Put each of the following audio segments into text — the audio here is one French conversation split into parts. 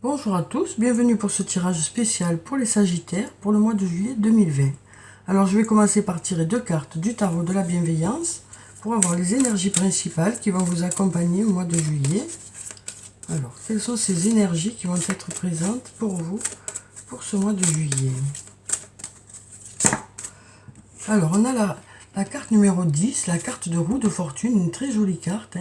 Bonjour à tous, bienvenue pour ce tirage spécial pour les Sagittaires pour le mois de juillet 2020. Alors je vais commencer par tirer deux cartes du tarot de la bienveillance pour avoir les énergies principales qui vont vous accompagner au mois de juillet. Alors, quelles sont ces énergies qui vont être présentes pour vous pour ce mois de juillet? Alors, on a la carte numéro 10, la carte de roue de fortune, une très jolie carte,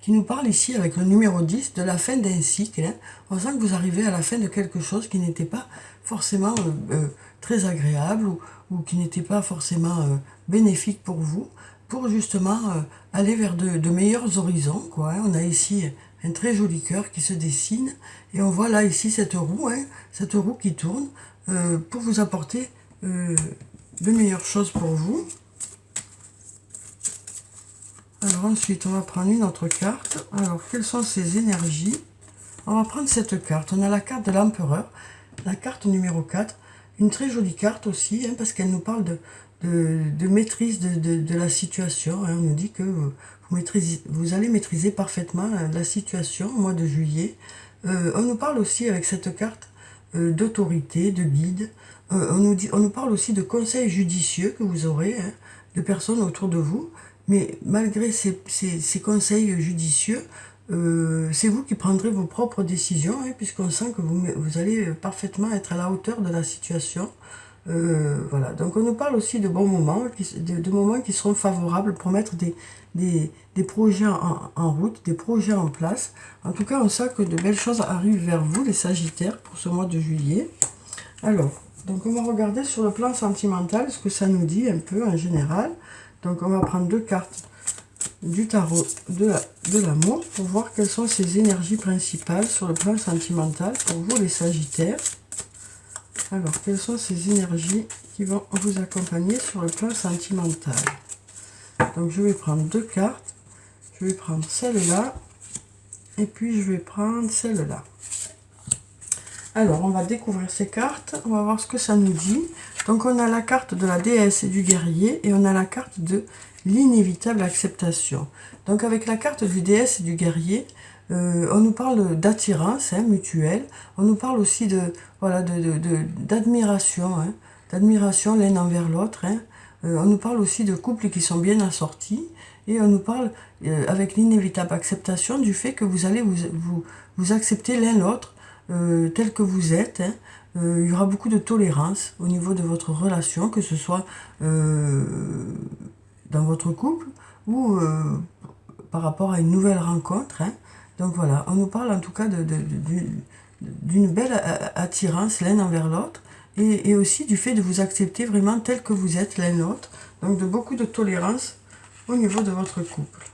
qui nous parle ici avec le numéro 10 de la fin d'un cycle. On sent que vous arrivez à la fin de quelque chose qui n'était pas forcément très agréable ou qui n'était pas forcément bénéfique pour justement aller vers de meilleurs horizons, quoi. On a ici un très joli cœur qui se dessine et on voit là ici cette roue qui tourne pour vous apporter de meilleures choses pour vous. Alors ensuite, on va prendre une autre carte. Alors, quelles sont ces énergies? On va prendre cette carte. On a la carte de l'empereur, la carte numéro 4. Une très jolie carte aussi, parce qu'elle nous parle de maîtrise de la situation. On nous dit que vous allez maîtriser parfaitement la situation au mois de juillet. On nous parle aussi avec cette carte d'autorité, de guide. On nous parle aussi de conseils judicieux que vous aurez, de personnes autour de vous. Mais malgré ces conseils judicieux, c'est vous qui prendrez vos propres décisions, puisqu'on sent que vous allez parfaitement être à la hauteur de la situation. Voilà. Donc on nous parle aussi de bons moments, de moments qui seront favorables pour mettre des projets en route, des projets en place. En tout cas, on sent que de belles choses arrivent vers vous, les Sagittaires, pour ce mois de juillet. Alors, donc on va regarder sur le plan sentimental ce que ça nous dit un peu en général. Donc on va prendre deux cartes du tarot de l'amour pour voir quelles sont ces énergies principales sur le plan sentimental pour vous les Sagittaires. Alors quelles sont ces énergies qui vont vous accompagner sur le plan sentimental? Donc je vais prendre deux cartes. Je vais prendre celle-là et puis je vais prendre celle-là. Alors, on va découvrir ces cartes, on va voir ce que ça nous dit. Donc, on a la carte de la déesse et du guerrier et on a la carte de l'inévitable acceptation. Donc, avec la carte du déesse et du guerrier, on nous parle d'attirance mutuelle. On nous parle aussi d'admiration, d'admiration l'un envers l'autre. On nous parle aussi de couples qui sont bien assortis. Et on nous parle, avec l'inévitable acceptation, du fait que vous allez vous accepter l'un l'autre. Tel que vous êtes, il y aura beaucoup de tolérance au niveau de votre relation, que ce soit dans votre couple ou par rapport à une nouvelle rencontre. Donc voilà, on nous parle en tout cas d'une belle attirance l'un envers l'autre et aussi du fait de vous accepter vraiment tel que vous êtes l'un l'autre. Donc de beaucoup de tolérance au niveau de votre couple.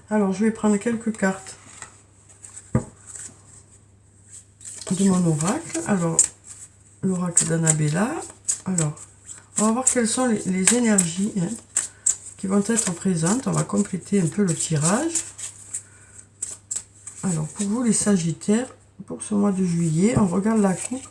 Alors je vais prendre quelques cartes de mon oracle. Alors, l'oracle d'Annabella. Alors, on va voir quelles sont les énergies qui vont être présentes. On va compléter un peu le tirage. Alors, pour vous les Sagittaires, pour ce mois de juillet, on regarde la coupe.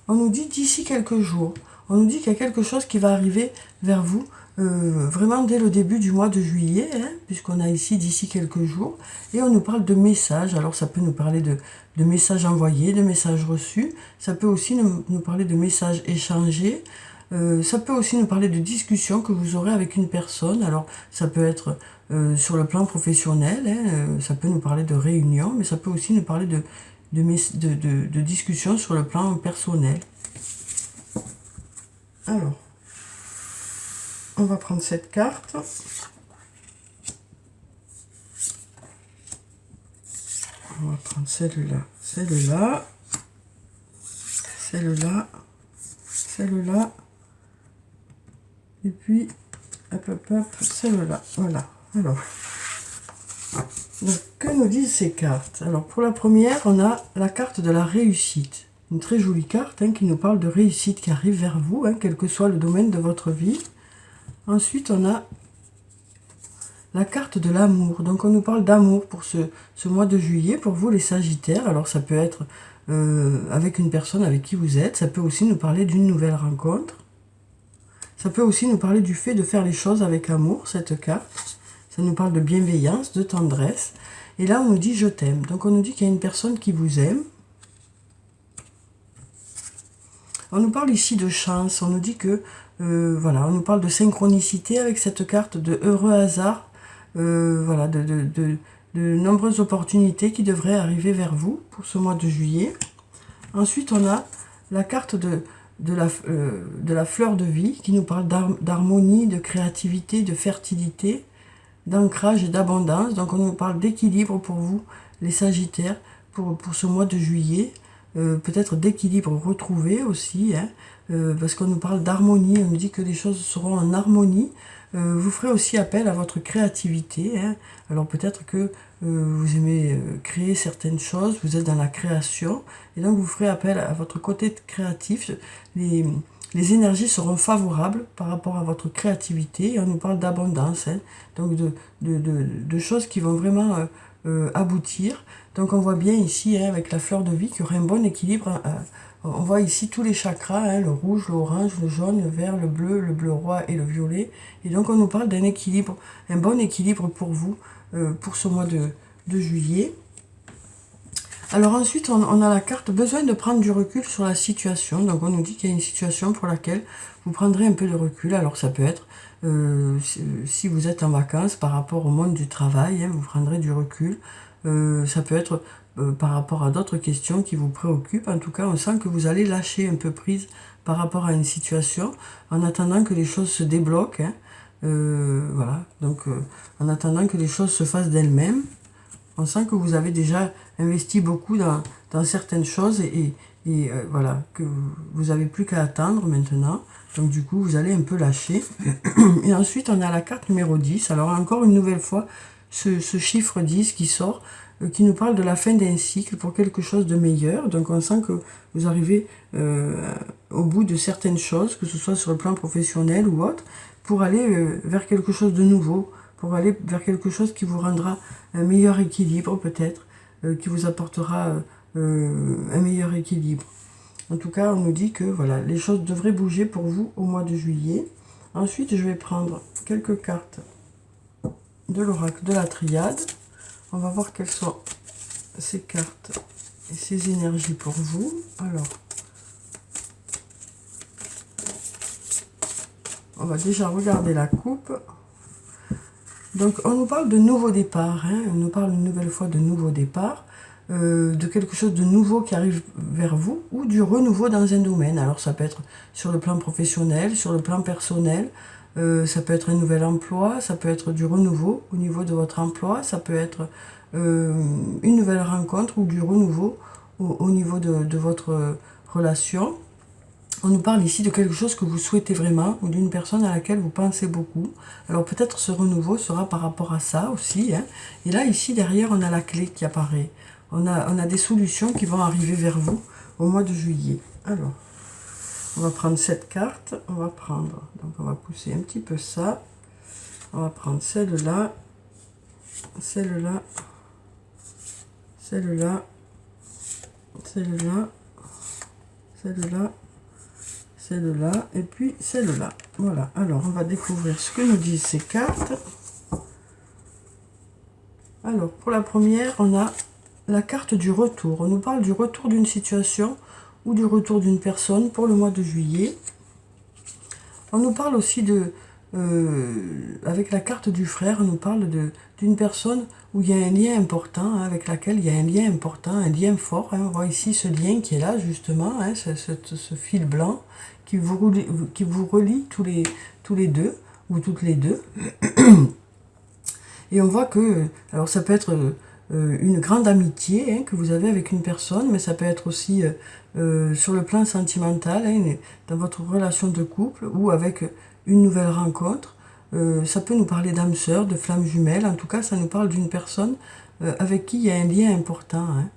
On nous dit d'ici quelques jours. On nous dit qu'il y a quelque chose qui va arriver vers vous vraiment dès le début du mois de juillet, puisqu'on a ici d'ici quelques jours, et on nous parle de messages. Alors ça peut nous parler de messages envoyés, de messages reçus, ça peut aussi nous parler de messages échangés, ça peut aussi nous parler de discussions que vous aurez avec une personne. Alors ça peut être sur le plan professionnel, ça peut nous parler de réunions, mais ça peut aussi nous parler de discussions sur le plan personnel. Alors, on va prendre cette carte. On va prendre celle-là, celle-là, celle-là, celle-là, et puis, hop, hop, hop, celle-là. Voilà. Alors, donc, que nous disent ces cartes? Alors, pour la première, on a la carte de la réussite. Une très jolie carte qui nous parle de réussite qui arrive vers vous, quel que soit le domaine de votre vie. Ensuite, on a la carte de l'amour. Donc, on nous parle d'amour pour ce mois de juillet, pour vous les Sagittaires. Alors, ça peut être avec une personne avec qui vous êtes. Ça peut aussi nous parler d'une nouvelle rencontre. Ça peut aussi nous parler du fait de faire les choses avec amour, cette carte. Ça nous parle de bienveillance, de tendresse. Et là, on nous dit « je t'aime ». Donc, on nous dit qu'il y a une personne qui vous aime. On nous parle ici de chance, on nous dit que, voilà, on nous parle de synchronicité avec cette carte, de heureux hasard, voilà, de nombreuses opportunités qui devraient arriver vers vous pour ce mois de juillet. Ensuite, on a la carte de la fleur de vie qui nous parle d'harmonie, de créativité, de fertilité, d'ancrage et d'abondance. Donc on nous parle d'équilibre pour vous, les Sagittaires, pour ce mois de juillet. Peut-être d'équilibre retrouvé aussi, hein, parce qu'on nous parle d'harmonie, on nous dit que les choses seront en harmonie. Vous ferez aussi appel à votre créativité, hein. Alors peut-être que vous aimez créer certaines choses, vous êtes dans la création, et donc vous ferez appel à votre côté créatif. Les énergies seront favorables par rapport à votre créativité, et on nous parle d'abondance, hein, donc de choses qui vont vraiment aboutir. Donc on voit bien ici, hein, avec la fleur de vie, qu'il y aurait un bon équilibre. On voit ici tous les chakras, hein, le rouge, l'orange, le jaune, le vert, le bleu roi et le violet. Et donc on nous parle d'un équilibre, un bon équilibre pour vous, pour ce mois de juillet. Alors ensuite, on a la carte besoin de prendre du recul sur la situation. Donc on nous dit qu'il y a une situation pour laquelle vous prendrez un peu de recul. Alors ça peut être, si vous êtes en vacances par rapport au monde du travail, hein, vous prendrez du recul. Ça peut être par rapport à d'autres questions qui vous préoccupent. En tout cas, on sent que vous allez lâcher un peu prise par rapport à une situation en attendant que les choses se débloquent, hein. Voilà, donc en attendant que les choses se fassent d'elles-mêmes. On sent que vous avez déjà investi beaucoup dans certaines choses et voilà, que vous n'avez plus qu'à attendre maintenant. Donc du coup, vous allez un peu lâcher. Et ensuite, on a la carte numéro 10. Alors encore une nouvelle fois, ce chiffre 10 qui sort, qui nous parle de la fin d'un cycle pour quelque chose de meilleur. Donc on sent que vous arrivez au bout de certaines choses, que ce soit sur le plan professionnel ou autre, pour aller vers quelque chose de nouveau, pour aller vers quelque chose qui vous rendra un meilleur équilibre peut-être, qui vous apportera un meilleur équilibre. En tout cas, on nous dit que voilà, les choses devraient bouger pour vous au mois de juillet. Ensuite, je vais prendre quelques cartes de l'oracle de la triade. On va voir quelles sont ces cartes et ces énergies pour vous. Alors, on va déjà regarder la coupe. Donc, on nous parle de nouveau départ, hein. On nous parle une nouvelle fois de nouveau départ, de quelque chose de nouveau qui arrive vers vous, ou du renouveau dans un domaine. Alors, ça peut être sur le plan professionnel, sur le plan personnel, ça peut être un nouvel emploi, ça peut être du renouveau au niveau de votre emploi, ça peut être une nouvelle rencontre ou du renouveau au niveau de votre relation. On nous parle ici de quelque chose que vous souhaitez vraiment ou d'une personne à laquelle vous pensez beaucoup. Alors peut-être ce renouveau sera par rapport à ça aussi, hein. Et là, ici, derrière, on a la clé qui apparaît. On a des solutions qui vont arriver vers vous au mois de juillet. Alors, on va prendre cette carte. On va prendre, donc on va pousser un petit peu ça. On va prendre celle-là, celle-là, celle-là, celle-là, celle-là, celle-là et puis celle-là. Voilà, alors on va découvrir ce que nous disent ces cartes. Alors pour la première, on a la carte du retour. On nous parle du retour d'une situation ou du retour d'une personne pour le mois de juillet. On nous parle aussi de, avec la carte du frère, on nous parle d'une personne où il y a un lien important, hein, avec laquelle il y a un lien important, un lien fort, hein. On voit ici ce lien qui est là justement, hein, ce fil blanc qui vous relie tous les deux ou toutes les deux. Et on voit que, alors ça peut être une grande amitié, hein, que vous avez avec une personne, mais ça peut être aussi sur le plan sentimental, hein, dans votre relation de couple ou avec une nouvelle rencontre. Ça peut nous parler d'âme sœur, de flamme jumelle. En tout cas, ça nous parle d'une personne avec qui il y a un lien important, hein.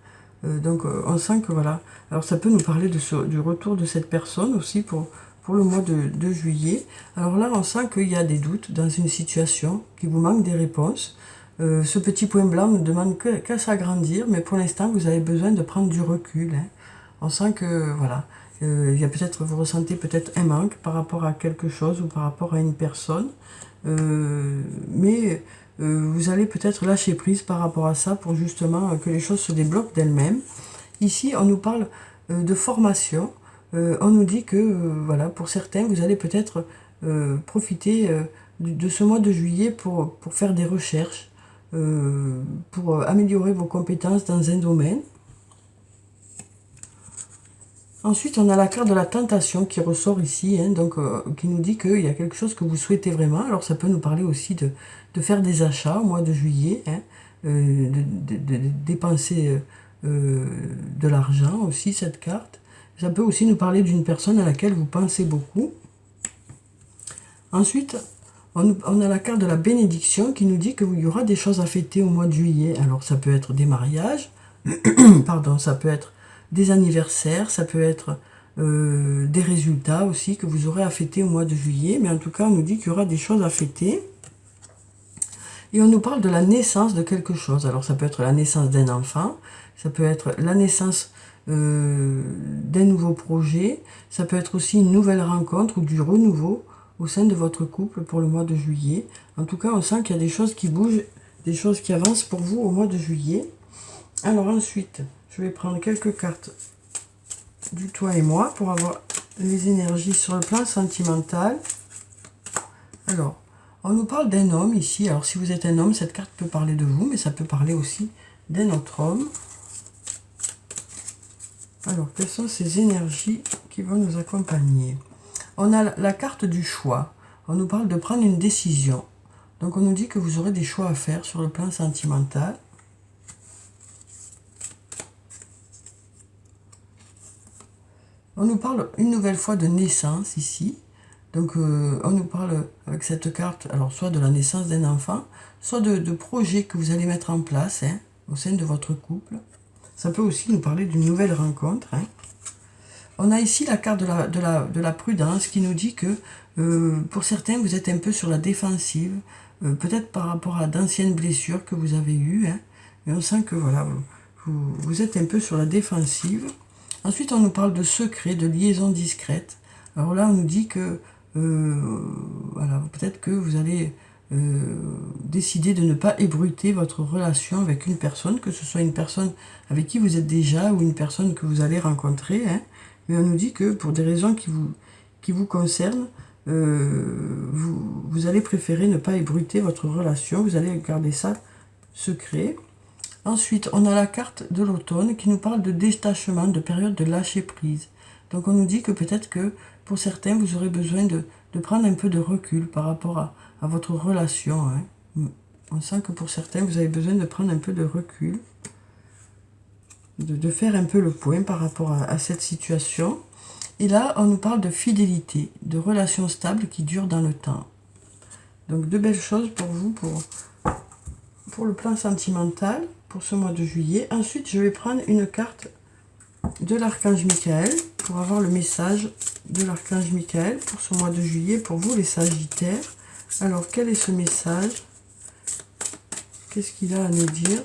Donc on sent que voilà. Alors ça peut nous parler du retour de cette personne aussi pour le mois de juillet. Alors là, on sent qu'il y a des doutes dans une situation, qu'il vous manque des réponses. Ce petit point blanc ne demande qu'à s'agrandir, mais pour l'instant, vous avez besoin de prendre du recul, hein. On sent que, voilà, il y a peut-être, vous ressentez peut-être un manque par rapport à quelque chose ou par rapport à une personne, mais vous allez peut-être lâcher prise par rapport à ça pour justement que les choses se débloquent d'elles-mêmes. Ici, on nous parle de formation, on nous dit que, voilà, pour certains, vous allez peut-être profiter de ce mois de juillet pour faire des recherches, pour améliorer vos compétences dans un domaine. Ensuite, on a la carte de la tentation qui ressort ici, hein, donc qui nous dit qu'il y a quelque chose que vous souhaitez vraiment. Alors ça peut nous parler aussi de faire des achats au mois de juillet, hein, de dépenser de l'argent aussi, cette carte. Ça peut aussi nous parler d'une personne à laquelle vous pensez beaucoup. Ensuite, on a la carte de la bénédiction qui nous dit qu'il y aura des choses à fêter au mois de juillet. Alors ça peut être des mariages, pardon, ça peut être des anniversaires, ça peut être des résultats aussi que vous aurez à fêter au mois de juillet. Mais en tout cas, on nous dit qu'il y aura des choses à fêter. Et on nous parle de la naissance de quelque chose. Alors ça peut être la naissance d'un enfant, ça peut être la naissance d'un nouveau projet, ça peut être aussi une nouvelle rencontre ou du renouveau au sein de votre couple pour le mois de juillet. En tout cas, on sent qu'il y a des choses qui bougent, des choses qui avancent pour vous au mois de juillet. Alors ensuite, je vais prendre quelques cartes du toi et moi pour avoir les énergies sur le plan sentimental. Alors, on nous parle d'un homme ici. Alors si vous êtes un homme, cette carte peut parler de vous, mais ça peut parler aussi d'un autre homme. Alors, quelles sont ces énergies qui vont nous accompagner? On a la carte du choix. On nous parle de prendre une décision. Donc on nous dit que vous aurez des choix à faire sur le plan sentimental. On nous parle une nouvelle fois de naissance ici. Donc on nous parle avec cette carte, alors soit de la naissance d'un enfant, soit de projets que vous allez mettre en place, hein, au sein de votre couple. Ça peut aussi nous parler d'une nouvelle rencontre, hein. On a ici la carte de la prudence qui nous dit que pour certains, vous êtes un peu sur la défensive, peut-être par rapport à d'anciennes blessures que vous avez eues, hein, mais on sent que voilà, vous êtes un peu sur la défensive. Ensuite, on nous parle de secrets, de liaisons discrètes. Alors là, on nous dit que voilà, peut-être que vous allez décider de ne pas ébruiter votre relation avec une personne, que ce soit une personne avec qui vous êtes déjà ou une personne que vous allez rencontrer, hein. Mais on nous dit que pour des raisons qui vous concernent, vous allez préférer ne pas ébruiter votre relation, vous allez garder ça secret. Ensuite, on a la carte de l'automne qui nous parle de détachement, de période de lâcher prise. Donc on nous dit que peut-être que pour certains, vous aurez besoin de prendre un peu de recul par rapport à votre relation, hein. On sent que pour certains, vous avez besoin de prendre un peu de recul, de faire un peu le point par rapport à cette situation. Et là, on nous parle de fidélité, de relations stables qui durent dans le temps. Donc de belles choses pour vous, pour le plan sentimental, pour ce mois de juillet. Ensuite, je vais prendre une carte de l'archange Michael pour avoir le message de l'archange Michael pour ce mois de juillet, pour vous les Sagittaires. Alors, quel est ce message? Qu'est-ce qu'il a à nous dire?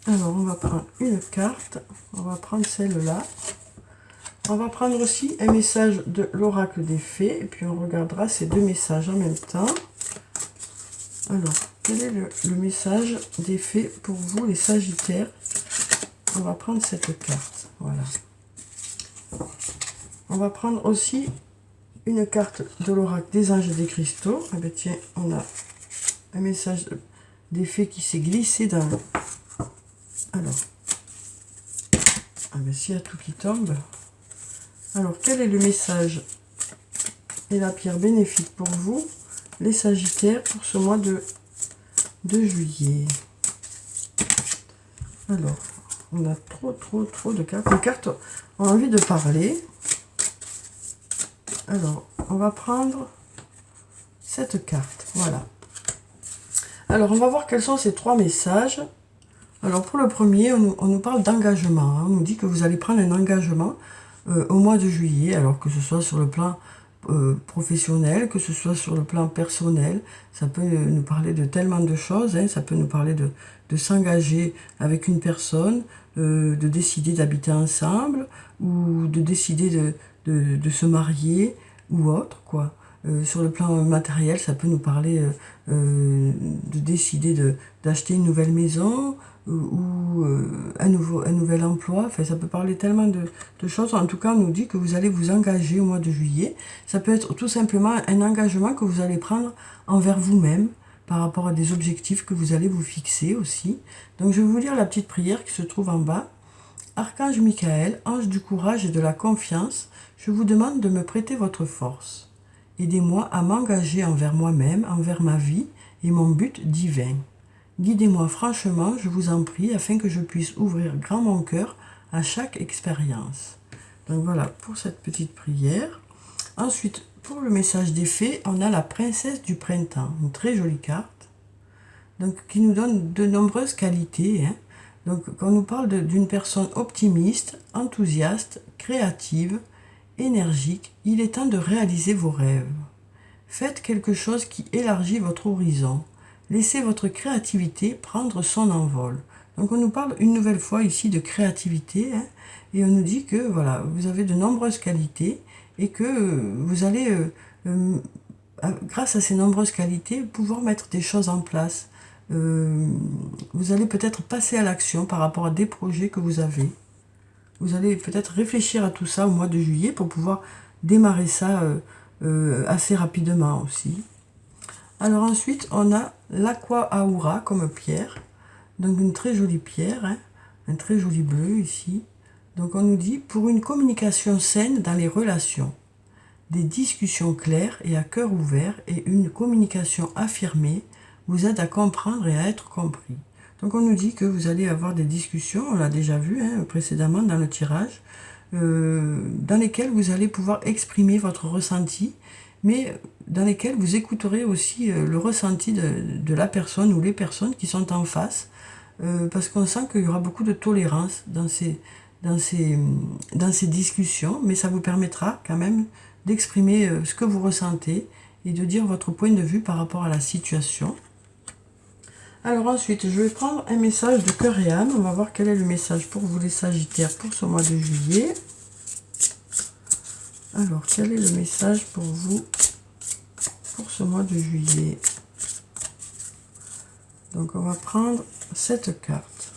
Alors, on va prendre une carte. On va prendre celle-là. On va prendre aussi un message de l'oracle des fées. Et puis, on regardera ces deux messages en même temps. Alors, quel est le message des fées pour vous, les Sagittaires? On va prendre cette carte. Voilà. On va prendre aussi une carte de l'oracle des anges et des cristaux. Ah ben tiens, on a un message des fées qui s'est glissé dans... Alors, ah ben s'il y a tout qui tombe. Alors, quel est le message et la pierre bénéfique pour vous, les Sagittaires, pour ce mois de juillet? Alors, on a trop de cartes. Les cartes ont envie de parler. Alors, on va prendre cette carte. Voilà. Alors, on va voir quels sont ces trois messages. Alors, pour le premier, on nous parle d'engagement, hein. On nous dit que vous allez prendre un engagement au mois de juillet, alors que ce soit sur le plan professionnel, que ce soit sur le plan personnel. Ça peut nous parler de tellement de choses, hein. Ça peut nous parler de s'engager avec une personne, de décider d'habiter ensemble, ou de décider de se marier, ou autre, quoi. Sur le plan matériel, ça peut nous parler de décider d'acheter une nouvelle maison, un nouvel emploi. Enfin, ça peut parler tellement de choses. En tout cas, on nous dit que vous allez vous engager au mois de juillet. Ça peut être tout simplement un engagement que vous allez prendre envers vous-même par rapport à des objectifs que vous allez vous fixer aussi. Donc, je vais vous lire la petite prière qui se trouve en bas. Archange Michael, ange du courage et de la confiance, je vous demande de me prêter votre force. Aidez-moi à m'engager envers moi-même, envers ma vie et mon but divin. Guidez-moi franchement, je vous en prie, afin que je puisse ouvrir grand mon cœur à chaque expérience. Donc voilà pour cette petite prière. Ensuite, pour le message des fées, on a la princesse du printemps, une très jolie carte, donc qui nous donne de nombreuses qualités. Donc quand on nous parle d'une personne optimiste, enthousiaste, créative, énergique, il est temps de réaliser vos rêves. Faites quelque chose qui élargit votre horizon. Laissez votre créativité prendre son envol. Donc on nous parle une nouvelle fois ici de créativité, et on nous dit que voilà, vous avez de nombreuses qualités et que vous allez, grâce à ces nombreuses qualités, pouvoir mettre des choses en place. Vous allez peut-être passer à l'action par rapport à des projets que vous avez. Vous allez peut-être réfléchir à tout ça au mois de juillet pour pouvoir démarrer ça assez rapidement aussi. Alors ensuite, on a l'Aqua Aura comme pierre. Donc une très jolie pierre, un très joli bleu ici. Donc on nous dit, pour une communication saine dans les relations, des discussions claires et à cœur ouvert et une communication affirmée vous aide à comprendre et à être compris. Donc on nous dit que vous allez avoir des discussions, on l'a déjà vu précédemment dans le tirage, dans lesquelles vous allez pouvoir exprimer votre ressenti, mais dans lesquelles vous écouterez aussi le ressenti de la personne ou les personnes qui sont en face, parce qu'on sent qu'il y aura beaucoup de tolérance dans ces discussions, mais ça vous permettra quand même d'exprimer ce que vous ressentez et de dire votre point de vue par rapport à la situation. Alors ensuite, je vais prendre un message de cœur et âme. On va voir quel est le message pour vous les Sagittaires pour ce mois de juillet. Alors, quel est le message pour vous pour ce mois de juillet? Donc, on va prendre cette carte.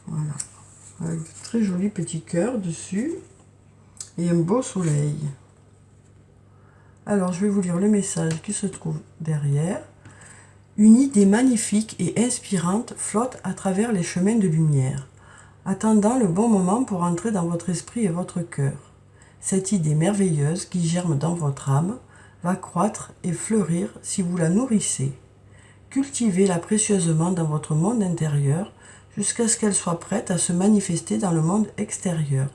Voilà. Avec de très jolis petits cœurs dessus. Et un beau soleil. Alors, je vais vous lire le message qui se trouve derrière. Une idée magnifique et inspirante flotte à travers les chemins de lumière, attendant le bon moment pour entrer dans votre esprit et votre cœur. Cette idée merveilleuse qui germe dans votre âme va croître et fleurir si vous la nourrissez. Cultivez-la précieusement dans votre monde intérieur jusqu'à ce qu'elle soit prête à se manifester dans le monde extérieur.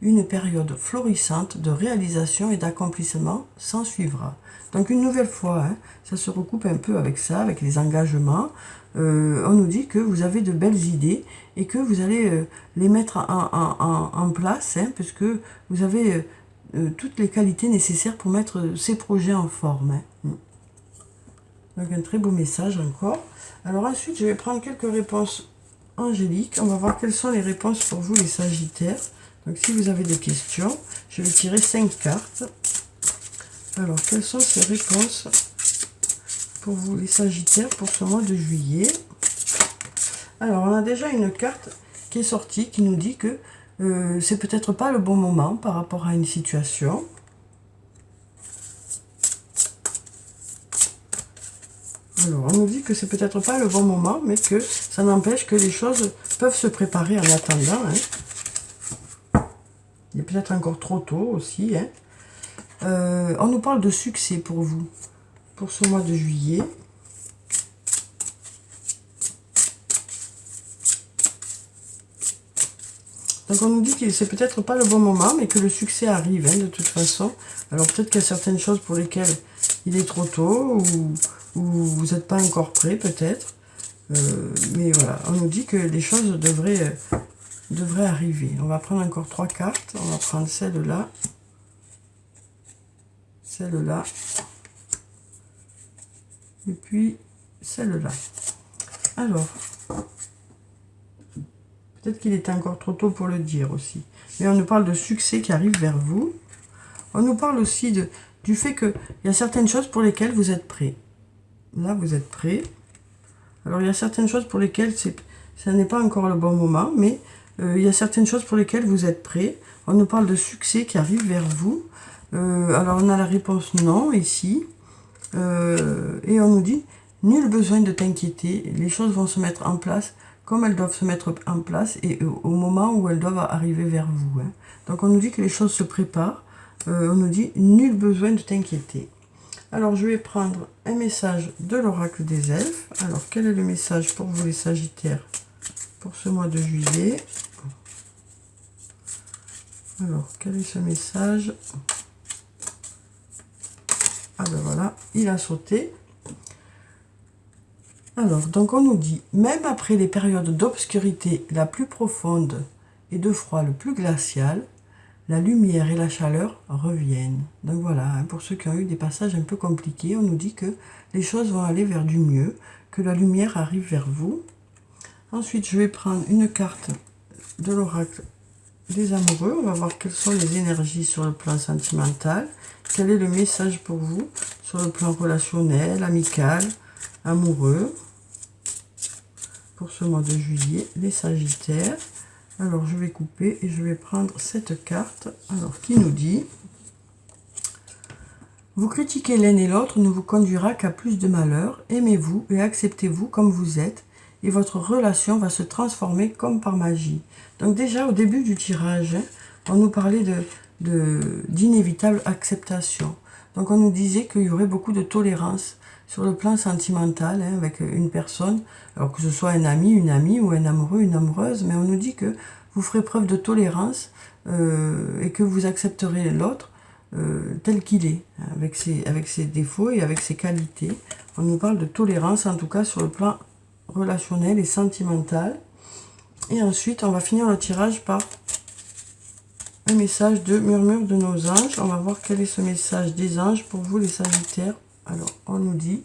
Une période florissante de réalisation et d'accomplissement s'ensuivra. Donc une nouvelle fois, ça se recoupe un peu avec ça, avec les engagements. On nous dit que vous avez de belles idées et que vous allez les mettre en place, puisque vous avez toutes les qualités nécessaires pour mettre ces projets en forme. Donc un très beau message encore. Alors ensuite, je vais prendre quelques réponses angéliques. On va voir quelles sont les réponses pour vous les Sagittaires. Donc si vous avez des questions, je vais tirer 5 cartes. Alors, quelles sont ces réponses pour vous les Sagittaires pour ce mois de juillet? Alors, on a déjà une carte qui est sortie qui nous dit que c'est peut-être pas le bon moment par rapport à une situation. Alors, on nous dit que c'est peut-être pas le bon moment, mais que ça n'empêche que les choses peuvent se préparer en attendant. Il est peut-être encore trop tôt aussi. On nous parle de succès pour vous, pour ce mois de juillet. Donc on nous dit que c'est peut-être pas le bon moment, mais que le succès arrive de toute façon. Alors peut-être qu'il y a certaines choses pour lesquelles il est trop tôt, ou vous n'êtes pas encore prêt peut-être. Mais voilà, on nous dit que les choses devraient arriver. On va prendre encore 3 cartes. On va prendre celle-là. Celle-là. Et puis celle-là. Alors, peut-être qu'il est encore trop tôt pour le dire aussi. Mais on nous parle de succès qui arrive vers vous. On nous parle aussi du fait qu'il y a certaines choses pour lesquelles vous êtes prêt. Là, vous êtes prêt. Alors, il y a certaines choses pour lesquelles Ce n'est pas encore le bon moment, mais il y a certaines choses pour lesquelles vous êtes prêts. On nous parle de succès qui arrive vers vous. Alors on a la réponse non ici. Et on nous dit, nul besoin de t'inquiéter, les choses vont se mettre en place comme elles doivent se mettre en place et au moment où elles doivent arriver vers vous. Hein. Donc on nous dit que les choses se préparent. On nous dit, nul besoin de t'inquiéter. Alors je vais prendre un message de l'oracle des elfes. Alors quel est le message pour vous les Sagittaires pour ce mois de juillet? Alors quel est ce message? Ah ben voilà, il a sauté. Alors, donc on nous dit, même après les périodes d'obscurité la plus profonde et de froid le plus glacial, la lumière et la chaleur reviennent. Donc voilà, hein, pour ceux qui ont eu des passages un peu compliqués, on nous dit que les choses vont aller vers du mieux, que la lumière arrive vers vous. Ensuite, je vais prendre une carte de l'oracle des amoureux. On va voir quelles sont les énergies sur le plan sentimental. Quel est le message pour vous sur le plan relationnel, amical, amoureux pour ce mois de juillet, les Sagittaires. Alors je vais couper et je vais prendre cette carte, alors qui nous dit: vous critiquer l'un et l'autre ne vous conduira qu'à plus de malheur. Aimez-vous et acceptez-vous comme vous êtes et votre relation va se transformer comme par magie. Donc déjà au début du tirage, hein, on nous parlait d'inévitable acceptation. Donc on nous disait qu'il y aurait beaucoup de tolérance sur le plan sentimental, hein, avec une personne, alors que ce soit un ami, une amie ou un amoureux, une amoureuse, mais on nous dit que vous ferez preuve de tolérance et que vous accepterez l'autre tel qu'il est, hein, avec ses défauts et avec ses qualités. On nous parle de tolérance, en tout cas sur le plan relationnel et sentimental. Et ensuite, on va finir le tirage par un message de murmure de nos anges. On va voir quel est ce message des anges pour vous les Sagittaires. Alors, on nous dit,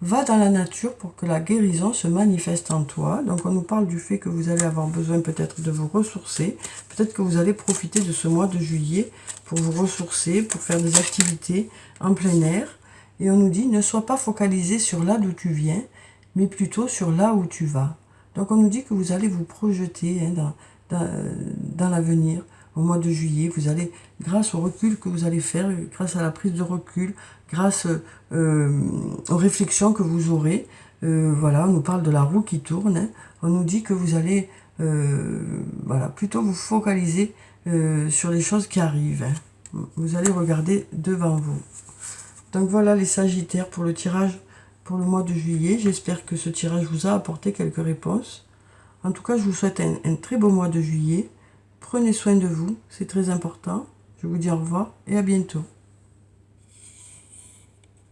va dans la nature pour que la guérison se manifeste en toi. Donc, on nous parle du fait que vous allez avoir besoin peut-être de vous ressourcer. Peut-être que vous allez profiter de ce mois de juillet pour vous ressourcer, pour faire des activités en plein air. Et on nous dit, ne sois pas focalisé sur là d'où tu viens, mais plutôt sur là où tu vas. Donc, on nous dit que vous allez vous projeter, hein, dans l'avenir. Au mois de juillet, vous allez, grâce au recul que vous allez faire, grâce à la prise de recul, grâce aux réflexions que vous aurez, voilà, on nous parle de la roue qui tourne, hein, on nous dit que vous allez voilà, plutôt vous focaliser sur les choses qui arrivent. Hein. Vous allez regarder devant vous. Donc voilà les Sagittaires pour le tirage pour le mois de juillet. J'espère que ce tirage vous a apporté quelques réponses. En tout cas, je vous souhaite un très beau mois de juillet. Prenez soin de vous, c'est très important. Je vous dis au revoir et à bientôt.